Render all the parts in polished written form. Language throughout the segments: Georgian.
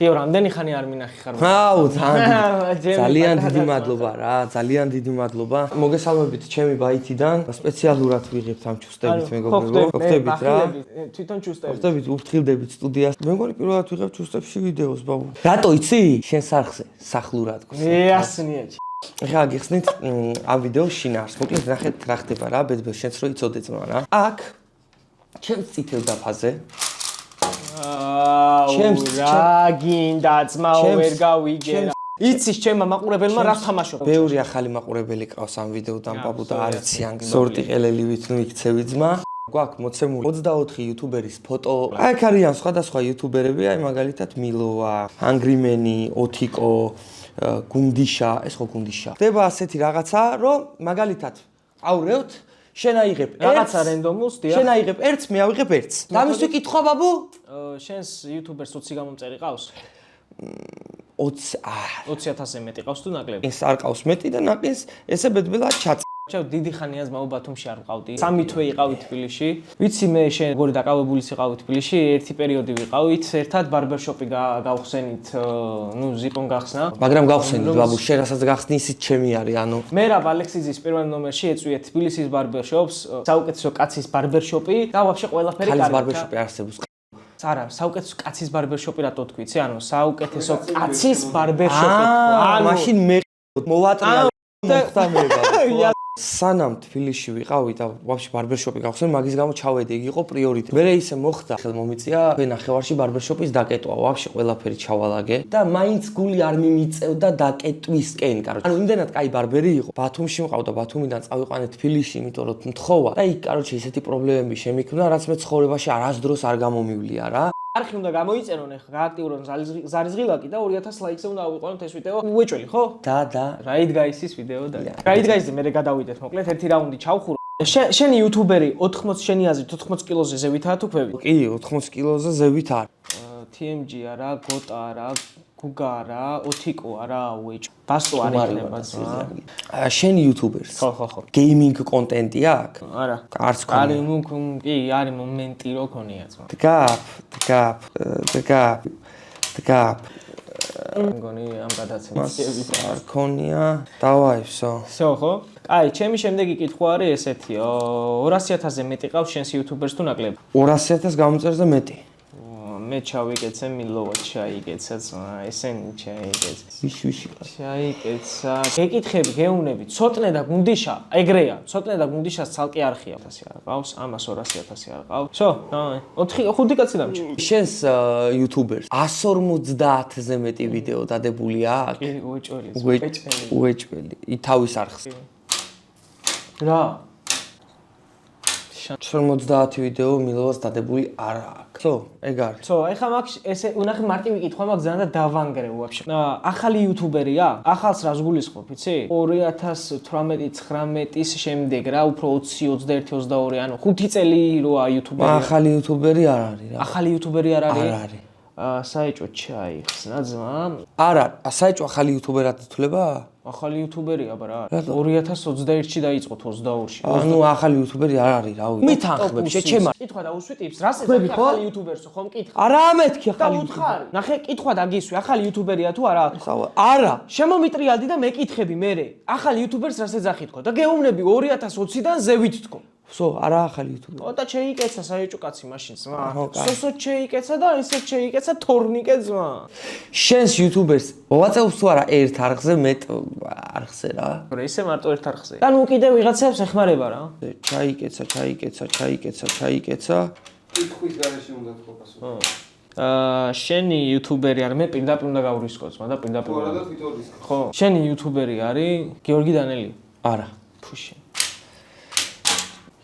იო, რამდენი ხანი არ მინახი ხარ? აუ, ძალიან დიდი მადლობა რა, ძალიან დიდი მადლობა. მოგესალმებით ჩემი ბაითიდან. სპეციალურად ვიღებთ ამ ჩუსტებით მეგობრებო. ხვდებით რა. თვითონ ჩუსტებით. ხვდებით, უფრთხილდებით სტუდიას. მეგონი პირველად ვიღებ ჩუსტებში ვიდეოს, ბაბუ. რატო იცი? შენ სახლზე, სახლურად გქოს. ეასნია. ეხლა გიხსნით ამ ვიდეოს შინაარს. მოკლედ ნახეთ რა ხდება რა, ბედბელ შენც რო იცოდე ძმა რა. აქ ჩემს წითელ დაფაზე ჩემს რა გინდა ძმაო ვერ გავიგერა. იცის ჩემმა მაყურებელმა რა თამაშობ. ბევრი ახალი მაყურებელი ყავს ამ ვიდეოდან ბაბუ და არ იციან სორტი ყელელივით ნუ იქცევი ძმა. გვაქვს მოცემული 24 იუთუბერის ფოტო. აქ არიან სხვადასხვა იუთუბერები, აი მაგალითად მილოვა, ანგრიმენი, ოთიკო, გუნდიშა, ეს ხო გუნდიშა. ხდება ასეთი რაღაცა, რომ მაგალითად აურევთ შენ აიღებ რაღაცა რენდომულს, დიახ. შენ აიღებ ერთს, მე ავიღებ ერთს. დამისვე კითხვა ბაბუ? შენს იუთუბერს 20 გამომწერი ყავს? 20,000-ზე მეტი ყავს თუ ნაკლები? ეს არ ყავს მეტი და ნაკლებს ესე ბედბელად ჩაწ. ჩავ დიდი ხანია ზმაო ბათუმში არ ვყავდი. 3 თვე იყავი თბილისში. ვიცი მე შენ როგორი დაკავებულიც იყავი თბილისში, ერთი პერიოდი ვიყავით, ერთად ბარბერშოპი გავხსენით, ნუ ზიპონ გახსნა. მაგრამ გავხსენით ბაბუ, შენ რასაც გახსნი ისიც ჩემი არის, ანუ. მერაბ ალექსიძის პირველ ნომერში ეწვია თბილისის ბარბერშოპს, საუკეთესო კაცის ბარბერშოპი და ვაფშე ყველაფერი კარგი. ქალის ბარბერშოპი არსებობს. არა, საუკეთესო კაცის ბარბერშოპი რატო თქვი, იცი? ანუ საუკეთესო კაცის ბარბერშოპი. ანუ მაშინ მე მოვატრია მოხდა მე ბაბუ. სანამ თბილისში ვიყავი და ვაფშე ბარბერშოპი გავხსენ, მაგის გამო ჩავედი, იგი იყო პრიორიტეტი. მე ისე მოხდა, ხელმომიწია ნახევარში ბარბერშოპის დაკეტვა, ვაფშე ყველაფერი ჩავალაგე და მაინც გული არ მიმიწევდა დაკეტვისკენ, კაროჩე. ანუ იმდენად კაი ბარბერი იყო. ბათუმში მყავდა, ბათუმიდან წავიყვანე თბილისში, იმიტომ რომ მთხოვა და იქ კაროჩე ისეთი პრობლემები შემიქმნა, რაც მე ცხოვრებაში არასდროს არ გამომივლია რა. არხი უნდა გამოიწერონ ახლა, გააქტიურონ ზარიზღილაკი და 2000 ლაიქზე უნდა ავიყვანოთ ეს ვიდეო. უეჭველი ხო? და რაით გაისის ვიდეო და. რაით გაისზე მე გადავიდეთ, მოკლედ ერთი რაუნდი ჩავხურო. შენი იუთუბერი 80 შენი აზრით 80 კილოზე ზევითაა თუ ქვევით? კი, 80 კილოზე ზევით არ. TMG არა, გოტა არა, გუგა არა, ოთიკო არა, უეჭ. ბასტო არ იქნება ძმა. შენი იუთუბერს. ხო. გეიმინგ კონტენტი აქვს? არა. არც ქონია. არის ნუ კი, არის მომენტი რო ქონია ძმა. დგაპ. მგონი ამ გადაცემას არ ქონია. დავაი, всё. всё ხო? აი, ჩემი შემდეგი კითხვა არის ესეთიო. 200,000-ზე მეტი ყავს შენს იუთუბერს თუ ნაკლები? 200,000 გამოწერზე მეტი. მე ჩავიკეცე მილოვა ჩაიკეცა ძმა, ესენი ჩაიკეცა. ვიში ჩაიკეცა. გეკითხები, გეუნები, ცოტნე და გუნდიშა, ეგრეა. ცოტნე და გუნდიშას ცალკე არხია. 100 არ ყავს, ამას 200,000 არ ყავს. всё, давай. 5 კაცი დამჭი. შენს იუთუბერს 150-ზე მეტი ვიდეო დადებული აქვს? კი, უეჭველი. უეჭველი. თავის არხს. რა? 50 ვიდეო მილოვას დადებული არ აქვს. ხო, ეგ არის. ხო, ეხლა მაგ ესე უნახე მარტივი კითხვა მაქვს ძალიან და დავანგრევ ვაფშე. ახალი იუთუბერია? ახალს რას გულისხმობ, იცი? 2018-19-ის შემდეგ რა, უფრო 20-21-22, ანუ 5 წელი როა იუთუბერი. ახალი იუთუბერი არ არის რა. ახალი იუთუბერი არ არის? არ არის. საეჭვო ჩაიხსნა ძმა. არა, საეჭვო ახალი იუთუბერად ითვლება? ახალი იუთუბერია ბრა. 2021-ში დაიწყო 22-ში. ანუ ახალი იუთუბერი არ არის რა. მითანხმებ შეჩემა. კითხვა დაუსვიტებს, რას ეძახი ახალი იუთუბერსო, ხომ კითხა? არა ამეთქი ახალი იუთუბერი. ნახე, კითხვა დაგისვი, ახალი იუთუბერია თუ არა? არა. შემომიტრიალდი და მეკითხები მერე. ახალი იუთუბერს რას ეძახი თქო და გეუბნები 2020-დან ზევით თქო. всё, არა ახალი იუთუბერი. ოტა შეიკეცა საეჭვო კაცი მაშინ ძმა. სოსო შეიკეცა და ისეთ შეიკეცა თორნიკე ძმა. შენს იუთუბერს მოვაწევს თუ არა ერთ არხზე მეტ არხზე რა? რა ისე მარტო ერთ არხზე. და ნუ კიდე ვიღაცებს ეხმარება რა. ჩაიკეცა. კითხვის გარეშე უნდა თქო პასუხი. შენი იუთუბერი არის, მე პირდაპირ უნდა გავრისკო ძმა და პირდაპირ. ხო, და თვითონ რისკო. ხო, შენი იუთუბერი არის გიორგი დანელი? არა. ფუში.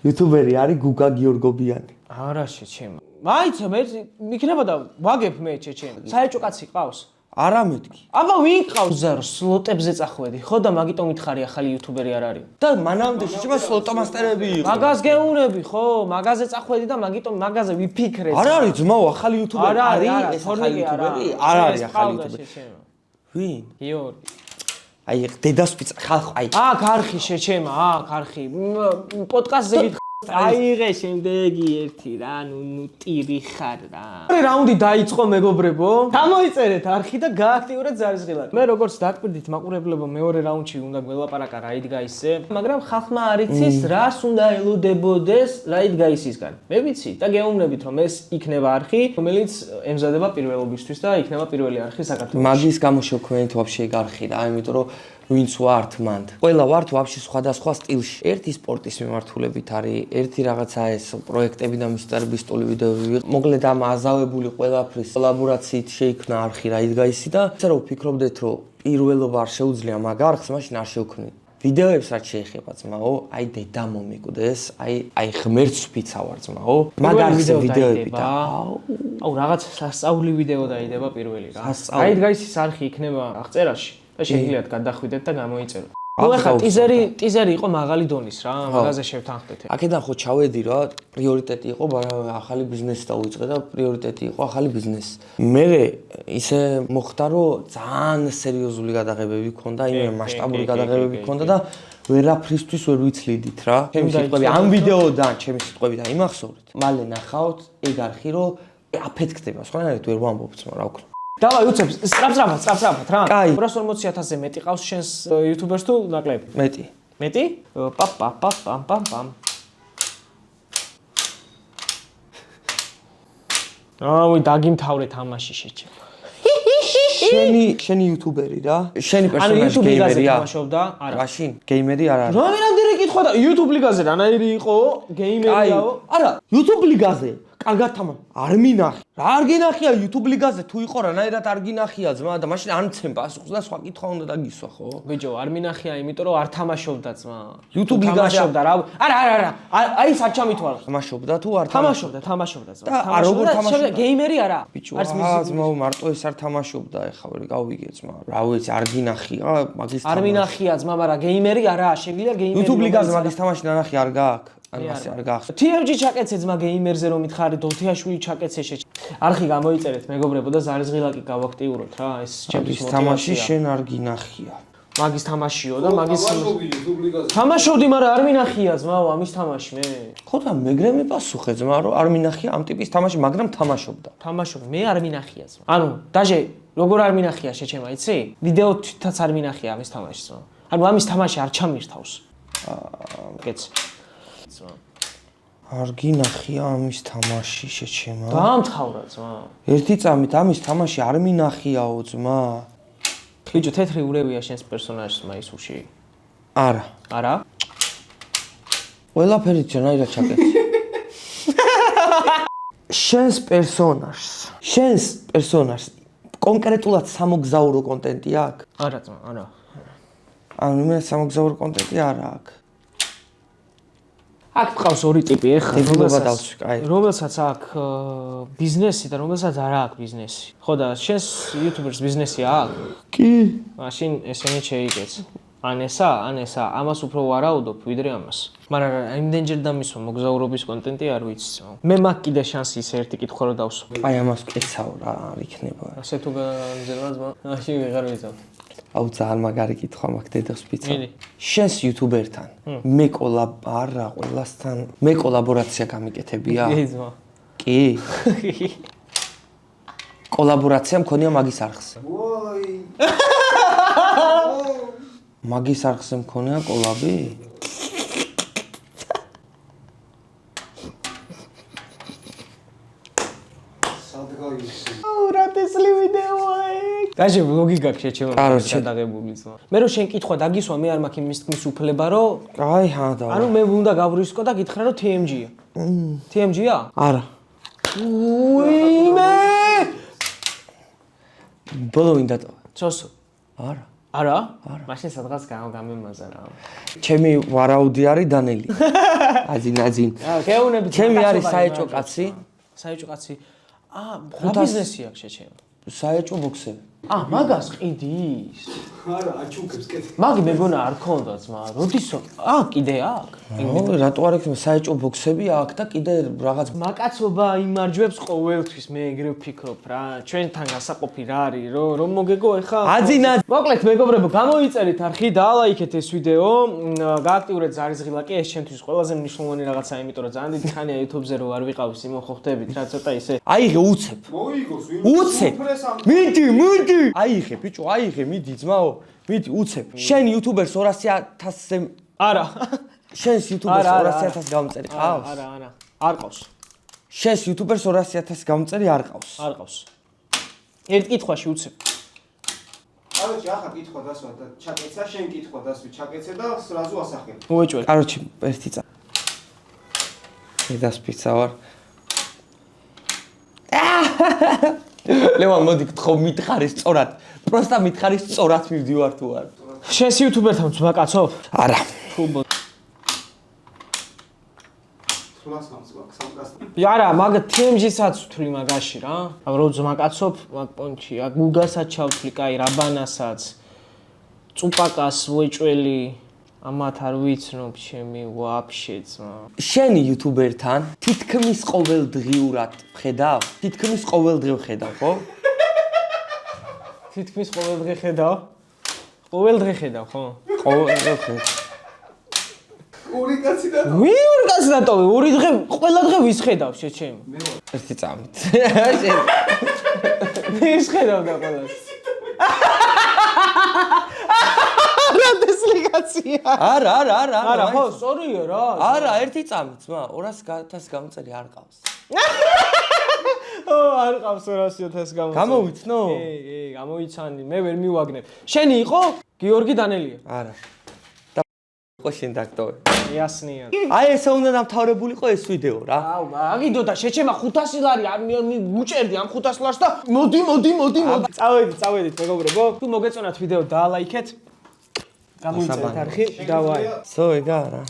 იუთუბერი არის გუგა გიორგობიანი. არა შეჩემა. მაიცა მე იქნება და ვაგებ მე ჩეჩემ. საეჭვო კაცი ყავს? არა მეთქი. აბა ვინ ყავს ზარო სლოტებზე წახვედი, ხო და მაგიტომ მითხარი ახალი იუთუბერი არ არის. და მანამდე შეჩემა სლოტომასტერები იყო. მაგას გეუნები ხო? მაგაზე წახვედი და მაგიტომ მაგაზე ვიფიქრე. არ არის ძმაო ახალი იუთუბერი არის ეს ახალი იუთუბერი? არ არის ახალი იუთუბერი. ვინ? გიორგი. აი დედას ხალხ აი. აქ არხი შეჩემა, აქ არხი. პოდკასტზე აიღე შემდეგი ერთი რა, ნუ ტირი ხარ რა. რაუნდი დაიწყო მეგობრებო. გამოიწერეთ არხი და გააქტიურეთ ზარისღილაკი. მე როგორც დაგკვირდით მაყურებლებო მეორე რაუნდში უნდა გველაპარაკა Right Guys-ზე, მაგრამ ხალხმა არ იცის რას უნდა ელოდებოდეს Right Guys-ისგან. მე ვიცი და გეუბნებით რომ ეს იქნება არხი, რომელიც ემზადება პირველობისთვის და იქნება პირველი არხი საქართველოში. მაგის გამო შევქმნით ვაფშე ეგ არხი რა, იმიტომ რომ ვინც ვართ მანდ. ყველა ვართ ვაფშე სხვადასხვა სტილში. ერთი სპორტის მიმართულებით არის, ერთი რაღაცა ეს პროექტები და მისტარბისტული ვიდეოები. მოკლედ ამ აზავებული ყველაფრის კოლაბორაციით შეიქმნა არხი Right Guys-ი და ისე რომ ვფიქრობდეთ რომ პირველობა არ შეუძლია მაგ არხს, მაშინ არ შევქმნით. ვიდეოებს რაც შეეხება ძმაო, აი დედა მომიკვდეს, აი ღმერთს ვფიცავარ ძმაო. მაგ არხზე ვიდეოები და აუ რაღაც სასწაული ვიდეო დაიდება პირველი რა. Right Guys-ის არხი იქნება აღწერაში და შეგიძლიათ გადახვიდეთ და გამოიწეროთ. ნუ ახლა ტიზერი იყო მაღალი დონის რა, მაგაზე შევთანხმდეთ. აქედან ხო ჩავედი რა, პრიორიტეტი იყო ახალი ბიზნესი დავიწყე და პრიორიტეტი იყო ახალი ბიზნესი. მე ისე მოხდა რომ ძალიან სერიოზული გადაღებები მქონდა, იმე მასშტაბური გადაღებები მქონდა და ვერაფრისთვის ვერ ვიცლიდით რა. ჩემი სიტყვები ამ ვიდეოდან, ჩემი სიტყვები და იმახსოვრეთ. მალე ნახავთ ეგ არხი რომ აფეთქდება, სხვანაირად ვერ ვამბობთ, რა ვქნა. დავაი უცებ სწრაფად რა. 240,000-ზე მეტი ყავს შენს YouTuber-ს თუ ნაკლები? მეტი. მეტი? პამ. აუ დაგიმთავრე თამაში შეჭე. შენი YouTuber-ი რა. შენი პერსონაჟი გეიმერია. თამაშობდა? არა. მაშინ გეიმერი არ არის. რამდენი კითხვა და YouTube ლიგაზე რანაირი იყო? გეიმერიაო? არა, YouTube ლიგაზე. კარგად თამაშ. არ მინახი. რა არ გინახია YouTube ლიგაზე თუ იყო რანაირად არ გინახია ძმა და მაშინ არ მცემ პასუხს და სხვა კითხვა უნდა დაგისვა ხო? ბიჭო, არ მინახია, იმიტომ რომ არ თამაშობდა ძმა. YouTube ლიგაზე თამაშობდა რა. არა. აი სად ჩამითვალე. თამაშობდა თუ არ თამაშობდა ძმა. და როგორ თამაშობდა? გეიმერი არა. ბიჭო, ძმა მარტო ეს არ თამაშობდა, ეხა ვერ გავიგე ძმა. რა ვიცი, არ გინახია მაგის თამაში. არ მინახია ძმა, მაგრამ გეიმერი არა, შეგვიძლია გეიმერი. YouTube ლიგაზე მაგის თამაში ნანახი არ გააქვს. ასე არ გაახსნა. TMG ჩაკეცე ძმა გეიმერზე რომ მითხარი დოთიაშვილი ჩაკეცე არხი გამოიწერეთ მეგობრებო და ზარისღილაკი გავაქტიუროთ რა ეს ჩემთვის მოტივაცია. თამაში შენ არ გინახია. მაგის თამაშიო და მაგის თამაშობდი, მაგრამ არ მინახია ძმაო ამის თამაში მე. ხო და მეგრე მიპასუხე ძმა რომ არ მინახია ამ ტიპის თამაში, მაგრამ თამაშობდა. თამაშობდი, მე არ მინახია ძმა. ანუ დაჟე როგორ არ მინახია შეჩემა, იცი? ვიდეო თვითაც არ მინახია ამის თამაში ძმა. ანუ ამის თამაში არ ჩამირთავს. კეც. არ გინახია ამის თამაში შეჩემა. დაამთავრა ძმა. ერთი წამით ამის თამაში არ მინახიაო ძმა. ბიჭო, თეთრი ურევია შენს პერსონაჟს მაისუში? არა. არა? ყველაფერი ჯანაირად ჩაკეთე. შენს პერსონაჟს კონკრეტულად სამოგზაურო კონტენტი აქვს? არა ძმა, არა. ანუ მე სამოგზაურო კონტენტი არ აქვს. აქ ყავს ორი ტიპი ეხლა, რომელსაც აქვს ბიზნესი და რომელსაც არ აქვს ბიზნესი. ხო და შენს YouTuber-ს ბიზნესი აქვს? კი. მაშინ ესენი შეიკეც. ან ესა, ამას უფრო ვარაუდობ ვიდრე ამას. მაგრამ იმდენჯერ დამისვა მოგზაურობის კონტენტი არ ვიცი. მე მაგ კიდე შანსი ის ერთი კითხვა რომ დავსვა. აი ამას კეცავ რა არ იქნება. ასე თუ გამძელა ძმა, მაშინ ვეღარ ვიზავ. აუ ძალიან მაგარი კითხვა მაქვს დედას ვფიცავ. შენს YouTuber-თან მე ყველასთან მე კოლაბორაცია გამიკეთებია? კი ძმა. კი. კოლაბორაცია მქონია მაგის არხზე. ვაი. მაგის არხზე მქონია კოლაბი? ურატესლი ვიდეოა. დაჟე ვლოგი გაქვს შეჩემა გადაღებული ძმა. მე რომ შენ კითხვა დაგისვა, მე არ მაქვს იმის თქმის უფლება, რომ აი ჰა და. ანუ მე უნდა გავრისკო და გითხრა რომ TMG-ია. TMG-ია? არა. უიმე! ბოლო ვინ დატოვა? ცოსო. არა. არა? მაშინ სადღაც გამემაზა რა. ჩემი ვარაუდი არის დანელი. აძინ. გეუნები. ჩემი არის საეჭო კაცი. საეჭო კაცი. რა ბიზნესი აქვს შეჩემა? საეჭო ბოქსები. მაგას ყიდის. არა, აჩუქებს კეთ. მაგი მეგონა არ ქონდა ძმა. როდისო? კიდე აქ. რატო არ ექნება საეჭო ბოქსები აქ და კიდე რაღაც მაკაცობა იმარჯვებს ყოველთვის მე ეგრე ვფიქრობ რა. ჩვენთან გასაყოფი რა არის რომ მოგეგო ეხა. აძინა. მოკლედ მეგობრებო, გამოიწერეთ არხი, დაალაიქეთ ეს ვიდეო, გააქტიურეთ ზარისღილა კი ეს ჩემთვის ყველაზე მნიშვნელოვანი რაღაცა, იმიტომ რომ ძალიან დიდი ხანია YouTube-ზე რო არ ვიყავს, იმო ხო ხვდებით რა ცოტა ისე. აიღე უცებ. მოიგოს ვინ? უცებ. მიდი. აიღე ბიჭო, აიღე, მიდი ძმაო. მიდი უცებ. შენ YouTuber-ს 200.000-ზე არა. შენს YouTuber-ს 200.000 გამწერი ყავს? არა. არ ყავს. შენს YouTuber-ს 200.000 გამწერი არ ყავს. არ ყავს. ერთ კითხვაში უცებ. კაროჩი, ახლა კითხვა დასვა და ჩაკეცა, შენ კითხვა დასვი, ჩაკეცე და სრაზუ ასახელი. მოვეჭველი. კაროჩი, ერთი წა. მიდასპიცა ვარ. ლევან, მოდი გთხოვ, მითხარი სწორად. პროსტა მითხარი სწორად მივდივარ თუ არ. შენს YouTuber-თან ძმა კაცო? არა. თუბო. სულას გამწვა, სამკასტი. არა, მაგ TMG-საც ვთვლი მაგაში რა. რო ძმა კაცობ, მაგ პონჩი, აქ გუგასაც ჩავთვლი, კაი, რაბანასაც. წუპაკას ვეჭველი. ამათ არ ვიცნობ ჩემი ვაფშე ძმა. შენი YouTuber-თან თითქმის ყოველდღიურად ვხედავ? თითქმის ყოველდღე ვხედავ, ხო? თითქმის ყოველდღე ხედავ? ყოველდღე ხედავ, ხო? ყოველდღე ვხედავ. ორი კაცი და ვინ კაცი დატოვე? ორი დღე, ყველა დღე ვის ხედავ შეჩემ? ერთი წამით. ვის ხედავ და ყველას? რატესლი კაცია? არა, ხო, სწორია რა. არა, ერთი წამით, ძმა, 200.000 გამწერი არ ყავს. არ ყავს 200.000 გამოცემ. გამოვიცნო? გამოიცანი, მე ვერ მივაგნებ. შენი იყო? გიორგი დანელია. არა. და იყო შენ დაქტოვე. იასნია. აი ესე უნდა დამთავრებულიყო ეს ვიდეო რა. აუ, აგიდო და შეჩემა 500 ლარი, მუჭერდი ამ 500 ლარს და მოდი. წავედით მეგობრებო. თუ მოგეწონათ ვიდეო დაალაიქეთ. გამოიწერეთ არხი და ვაი. სო ეგა რა.